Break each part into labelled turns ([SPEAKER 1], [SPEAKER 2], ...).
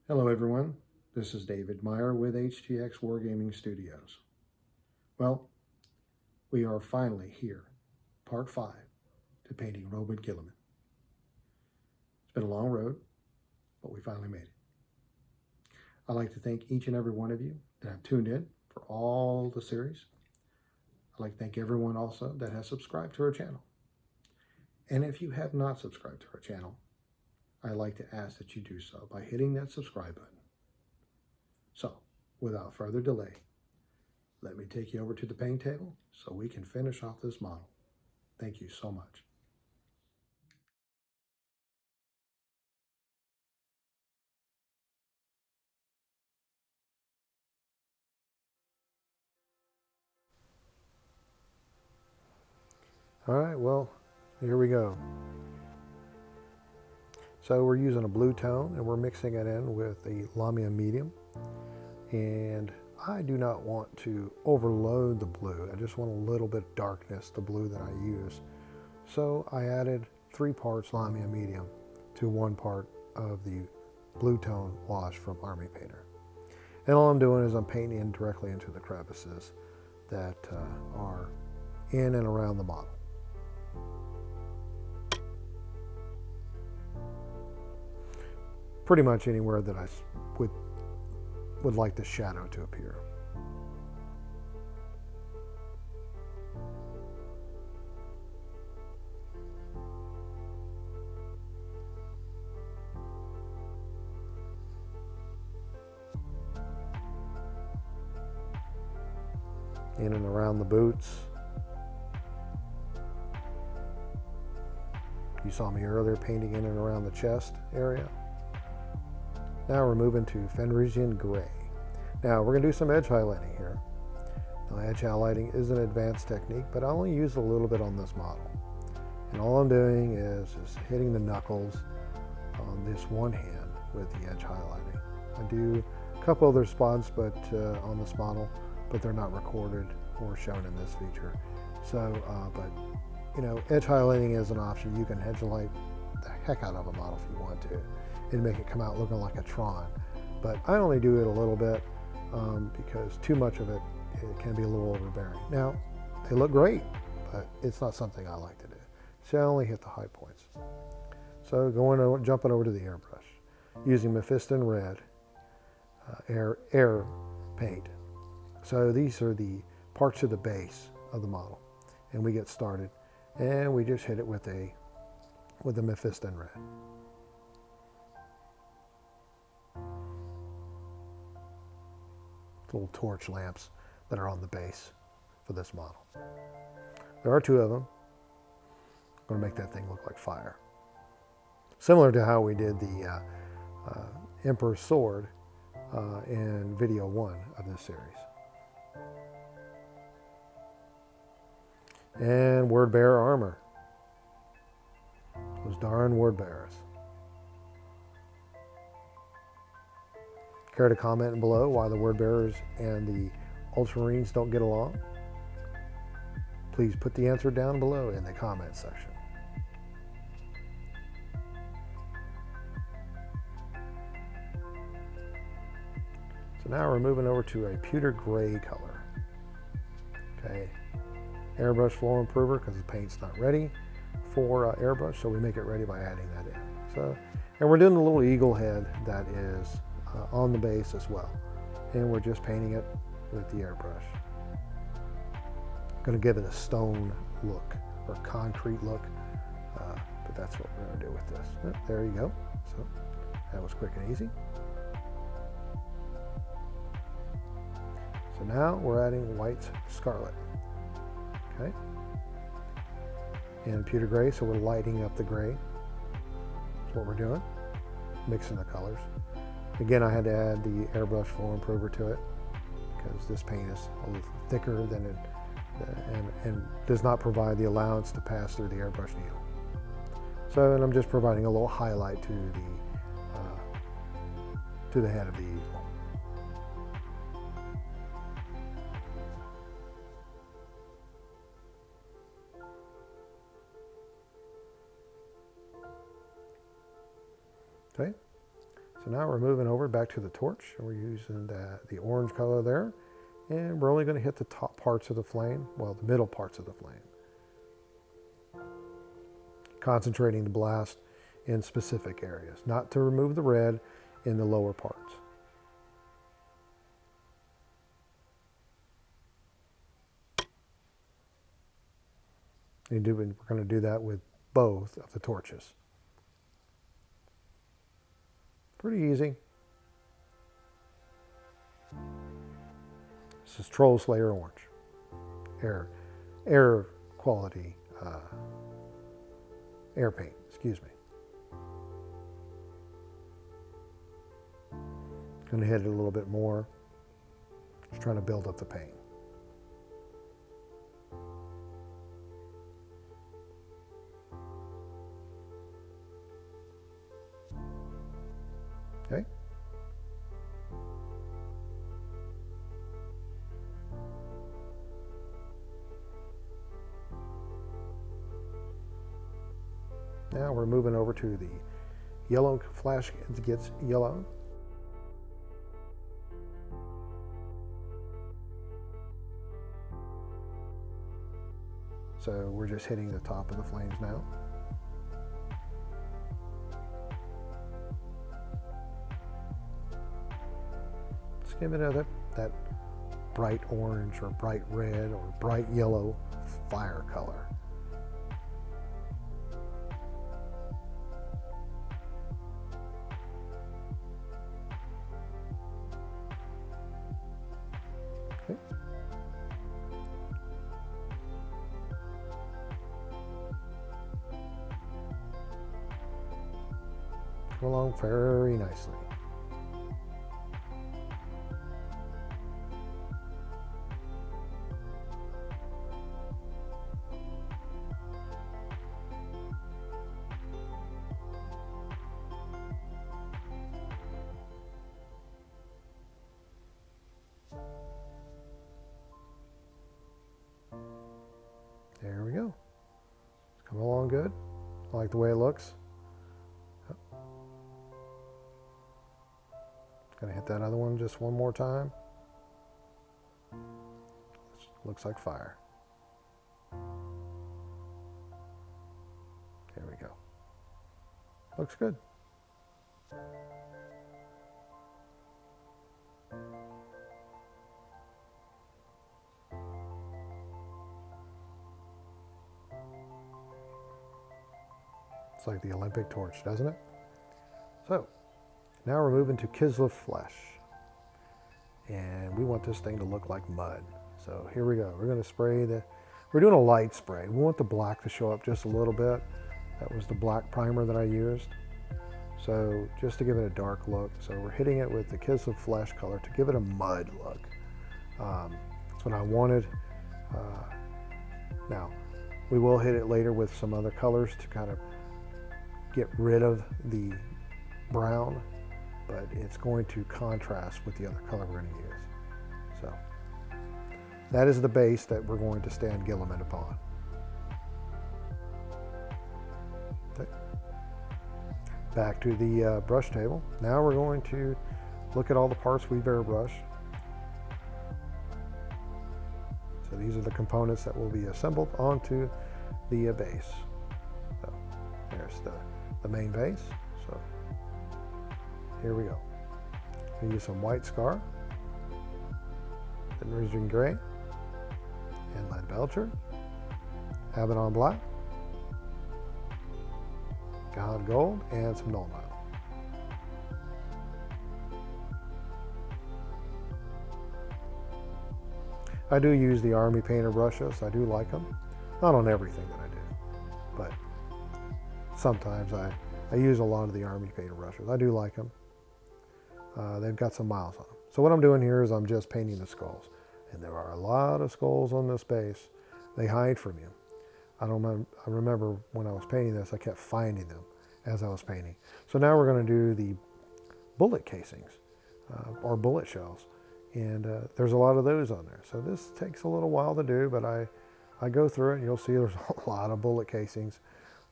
[SPEAKER 1] Hello everyone, this is David Meyer with HTX Wargaming Studios. Well, we are finally here, part 5, to painting Roboute Guilliman. It's been a long road, but we finally made it. I'd like to thank each and every one of you that have tuned in for all the series. I'd like to thank everyone also that has subscribed to our channel. And if you have not subscribed to our channel, I'd like to ask that you do so by hitting that subscribe button. So, without further delay, let me take you over to the paint table so we can finish off this model. Thank you so much. All right, well, here we go. So we're using a blue tone and we're mixing it in with a Lamia medium. And I do not want to overload the blue. I just want a little bit of darkness, the blue that I use. So I added 3 parts Lamia medium to 1 part of the blue tone wash from Army Painter. And all I'm doing is I'm painting in directly into the crevices that are in and around the model. Pretty much anywhere that I would like the shadow to appear. In and around the boots. You saw me earlier painting in and around the chest area. Now we're moving to Fenrisian Gray. Now we're going to do some edge highlighting here. Now edge highlighting is an advanced technique, but I only use a little bit on this model. And all I'm doing is hitting the knuckles on this one hand with the edge highlighting. I do a couple other spots on this model, but they're not recorded or shown in this feature. So, but you know, edge highlighting is an option. You can edge highlight the heck out of a model if you want to and make it come out looking like a Tron. But I only do it a little bit because too much of it can be a little overbearing. Now, they look great, but it's not something I like to do. So I only hit the high points. So jumping over to the airbrush, using Mephiston Red air paint. So these are the parts of the base of the model. And we get started, and we just hit it with a Mephiston Red. Little torch lamps that are on the base for this model. There are 2 of them. I'm going to make that thing look like fire. Similar to how we did the Emperor's Sword in video 1 of this series. And Word Bearer armor. Those darn word bearers. Care to comment below why the word bearers and the Ultramarines don't get along? Please put the answer down below in the comment section. So now we're moving over to a pewter gray color. Okay, airbrush flow improver because the paint's not ready for airbrush, so we make it ready by adding that in. So, and we're doing a little eagle head that is on the base as well, and we're just painting it with the airbrush. Going to give it a stone look or concrete look, but that's what we're going to do with this. There you go. So that was quick and easy. So now we're adding white scarlet. Okay, and pewter gray, so we're lighting up the gray. That's what we're doing, mixing the colors. Again, I had to add the airbrush flow improver to it because this paint is a little thicker than it and does not provide the allowance to pass through the airbrush needle. So, and I'm just providing a little highlight to the head of the eagle. Okay, So now we're moving over back to the torch, and we're using the orange color there, and we're only going to hit the top parts of the flame, well, the middle parts of the flame. Concentrating the blast in specific areas, not to remove the red in the lower parts. We're going to do that with both of the torches. Pretty easy. This is Troll Slayer Orange. Air quality, air paint, excuse me. Going to hit it a little bit more. Just trying to build up the paint. Okay. Now we're moving over to the yellow flash. It gets yellow. So we're just hitting the top of the flames now. Just give it that bright orange or bright red or bright yellow fire color. Okay. Come along very nicely. There we go. It's coming along good. I like the way it looks. Gonna hit that other one just one more time. Looks like fire. There we go. Looks good. It's like the Olympic torch, doesn't it? So, now we're moving to Kislev flesh. And we want this thing to look like mud. So here we go. We're going to spray we're doing a light spray. We want the black to show up just a little bit. That was the black primer that I used. So just to give it a dark look. So we're hitting it with the Kislev flesh color to give it a mud look. That's what I wanted. Now, we will hit it later with some other colors to kind of get rid of the brown, but it's going to contrast with the other color we're going to use. So that is the base that we're going to stand Guilliman upon. Okay. Back to the brush table. Now we're going to look at all the parts we've airbrushed. So these are the components that will be assembled onto the base. So there's the main base. So here we go. We use some white scar, Fenrisian gray, and lead belcher, Abaddon black, Gone gold, and some null metal. I do use the Army Painter brushes. I do like them. Not on everything that I do, but sometimes I use a lot of the Army Painter brushes. I do like them. They've got some miles on them. So what I'm doing here is I'm just painting the skulls. And there are a lot of skulls on this base. They hide from you. I remember when I was painting this, I kept finding them as I was painting. So now we're going to do the bullet casings, or bullet shells. And there's a lot of those on there. So this takes a little while to do, but I go through it and you'll see there's a lot of bullet casings,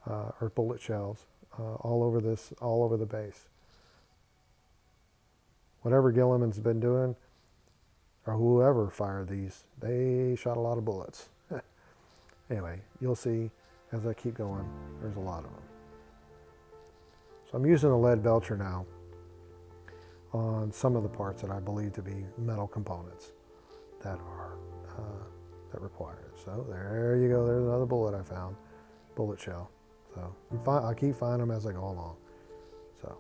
[SPEAKER 1] or bullet shells, all over the base. whatever Guilliman's been doing, or whoever fired these, they shot a lot of bullets. Anyway, you'll see as I keep going, there's a lot of them. So I'm using a lead belcher now on some of the parts that I believe to be metal components that are that require it. So there you go. There's another bullet I found, bullet shell. So I keep finding them as I go along. So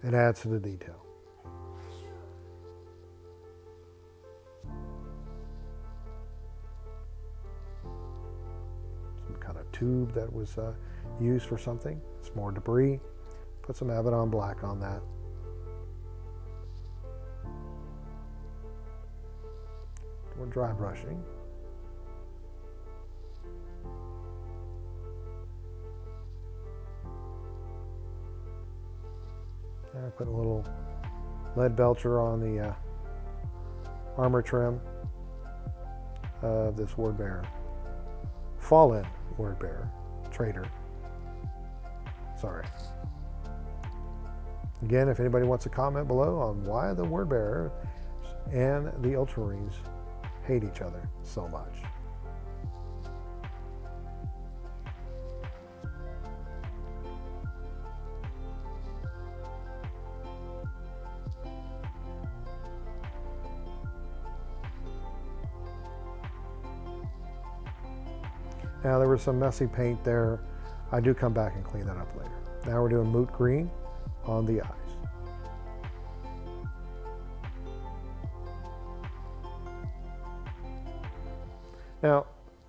[SPEAKER 1] it adds to the detail. Some kind of tube that was used for something. It's more debris. Put some Abaddon black on that. We're dry brushing. And I put a little lead belcher on the armor trim of this word bearer. Fallen word bearer. Traitor. Sorry. Again, if anybody wants to comment below on why the word bearer and the Ultramarines hate each other so much. Now there was some messy paint there. I do come back and clean that up later. Now we're doing moot green on the eyes. Now,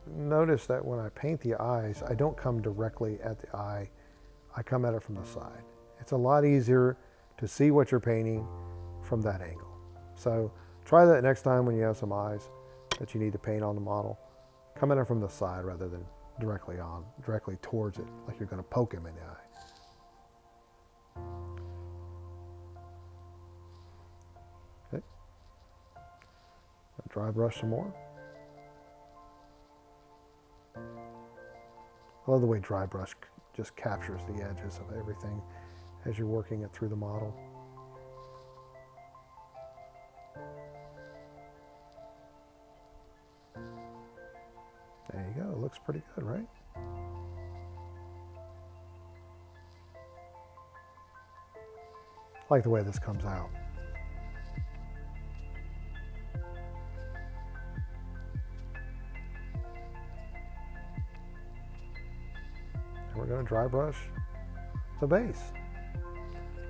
[SPEAKER 1] notice that when I paint the eyes, I don't come directly at the eye. I come at it from the side. It's a lot easier to see what you're painting from that angle. So try that next time when you have some eyes that you need to paint on the model. Come at it from the side rather than directly towards it, like you're going to poke him in the eye. Okay. Dry brush some more. I love the way dry brush just captures the edges of everything as you're working it through the model. There you go, it looks pretty good, right? I like the way this comes out. We're going to dry brush the base.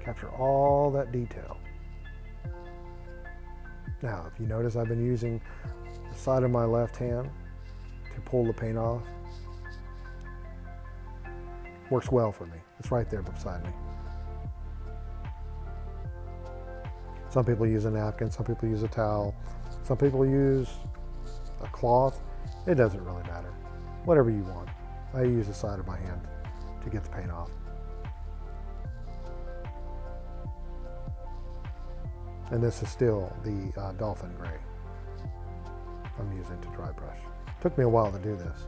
[SPEAKER 1] Capture all that detail. Now, if you notice, I've been using the side of my left hand to pull the paint off. Works well for me. It's right there beside me. Some people use a napkin, some people use a towel, some people use a cloth. It doesn't really matter. Whatever you want. I use the side of my hand to get the paint off. And this is still the dolphin gray I'm using to dry brush. Took me a while to do this.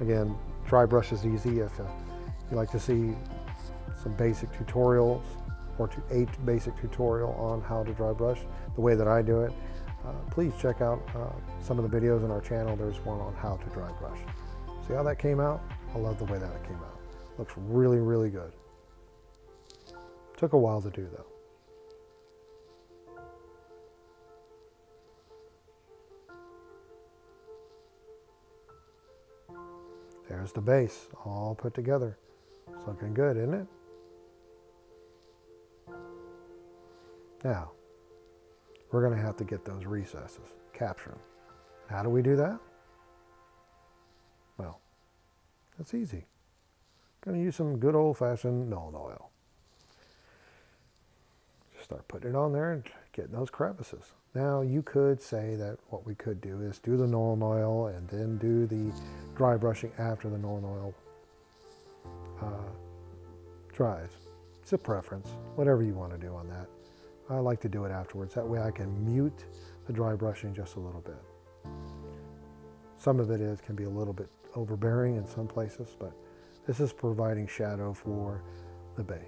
[SPEAKER 1] Again, dry brush is easy. If you like to see some basic tutorials or a basic tutorial on how to dry brush, the way that I do it, please check out some of the videos on our channel. There's one on how to dry brush. See how that came out? I love the way that it came out. Looks really, really good. Took a while to do though. There's the base, all put together. It's looking good, isn't it? Now, we're going to have to get those recesses, capture them. How do we do that? Well, that's easy. Going to use some good old-fashioned Nuln Oil. Just start putting it on there and getting those crevices. Now, you could say that what we could do is do the Nuln Oil and then do the dry brushing after the Nuln Oil dries. It's a preference, whatever you want to do on that. I like to do it afterwards. That way I can mute the dry brushing just a little bit. Some of it can be a little bit overbearing in some places, but this is providing shadow for the base.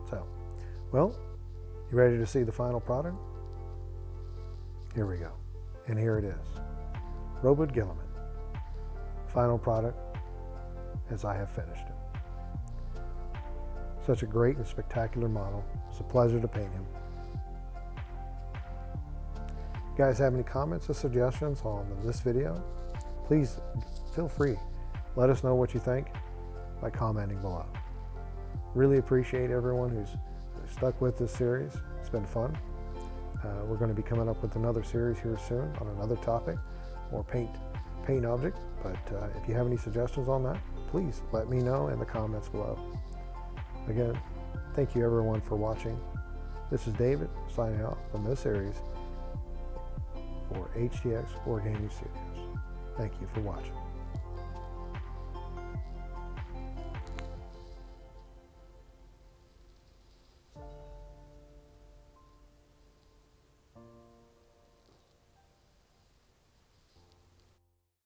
[SPEAKER 1] So, well, you ready to see the final product? Here we go. And here it is. Roboute Guilliman. Final product as I have finished it. Such a great and spectacular model. It's a pleasure to paint him. You guys have any comments or suggestions on this video? Please feel free. Let us know what you think by commenting below. Really appreciate everyone who's stuck with this series. It's been fun. We're going to be coming up with another series here soon on another topic, or paint object. But if you have any suggestions on that, please let me know in the comments below. Again, thank you everyone for watching. This is David signing off from this series for HTX Wargaming Studios. Thank you for watching.